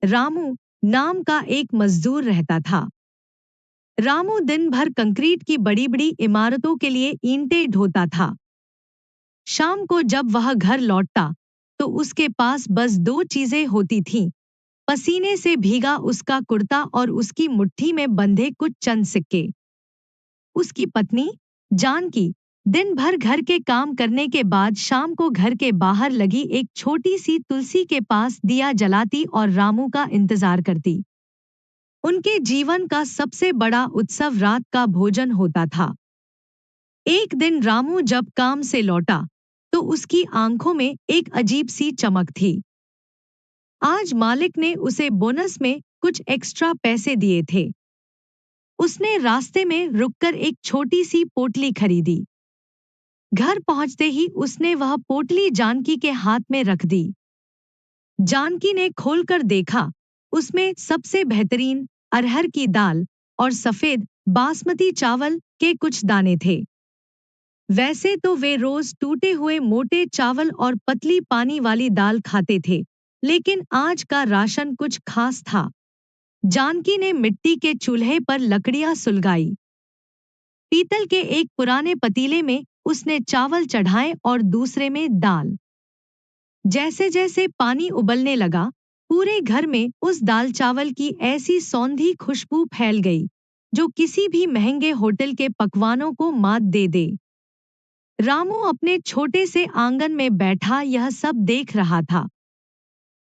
रामू नाम का एक मजदूर रहता था। रामू दिन भर कंक्रीट की बड़ी बड़ी इमारतों के लिए ईंटें ढोता था। शाम को जब वह घर लौटता तो उसके पास बस दो चीजें होती थीं, पसीने से भीगा उसका कुर्ता और उसकी मुट्ठी में बंधे कुछ चंद सिक्के। उसकी पत्नी जानकी दिन भर घर के काम करने के बाद शाम को घर के बाहर लगी एक छोटी सी तुलसी के पास दिया जलाती और रामू का इंतजार करती। उनके जीवन का सबसे बड़ा उत्सव रात का भोजन होता था। एक दिन रामू जब काम से लौटा तो उसकी आंखों में एक अजीब सी चमक थी। आज मालिक ने उसे बोनस में कुछ एक्स्ट्रा पैसे दिए थे। उसने रास्ते में रुककर एक छोटी सी पोटली खरीदी। घर पहुंचते ही उसने वह पोटली जानकी के हाथ में रख दी। जानकी ने खोलकर देखा, उसमें सबसे बेहतरीन अरहर की दाल और सफेद बासमती चावल के कुछ दाने थे। वैसे तो वे रोज टूटे हुए मोटे चावल और पतली पानी वाली दाल खाते थे, लेकिन आज का राशन कुछ खास था। जानकी ने मिट्टी के चूल्हे पर लकड़ियां सुलगाई। पीतल के एक पुराने पतीले में उसने चावल चढ़ाए और दूसरे में दाल। जैसे जैसे पानी उबलने लगा, पूरे घर में उस दाल चावल की ऐसी सौंधी खुशबू फैल गई, जो किसी भी महंगे होटल के पकवानों को मात दे दे। रामू अपने छोटे से आंगन में बैठा यह सब देख रहा था।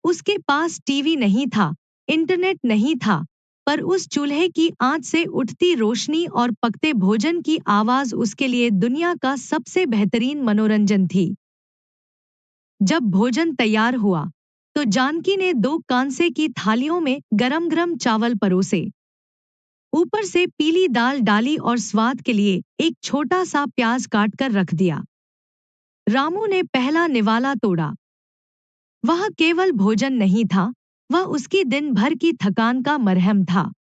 उसके पास टीवी नहीं था, इंटरनेट नहीं था, पर उस चूल्हे की आंच से उठती रोशनी और पकते भोजन की आवाज उसके लिए दुनिया का सबसे बेहतरीन मनोरंजन थी। जब भोजन तैयार हुआ, तो जानकी ने दो कांसे की थालियों में गरम-गरम चावल परोसे। ऊपर से पीली दाल डाली और स्वाद के लिए एक छोटा सा प्याज काटकर रख दिया। रामू ने पहला निवाला तोड़ा। वह केवल भोजन नहीं था, वह उसकी दिन भर की थकान का मरहम था।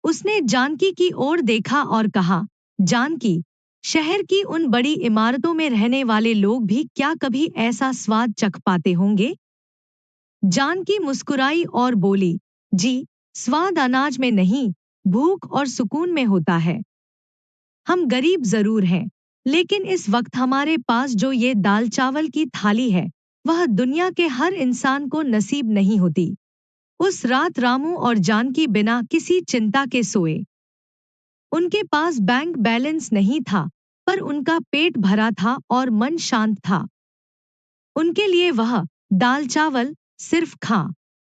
उसने जानकी की ओर देखा और कहा, जानकी, शहर की उन बड़ी इमारतों में रहने वाले लोग भी क्या कभी ऐसा स्वाद चख पाते होंगे? जानकी मुस्कुराई और बोली, जी, स्वाद अनाज में नहीं, भूख और सुकून में होता है। हम गरीब जरूर हैं, लेकिन इस वक्त हमारे पास जो ये दाल चावल की थाली है, वह दुनिया के हर इंसान को नसीब नहीं होती। उस रात रामू और जानकी बिना किसी चिंता के सोए। उनके पास बैंक बैलेंस नहीं था, पर उनका पेट भरा था और मन शांत था। उनके लिए वह दाल चावल सिर्फ खा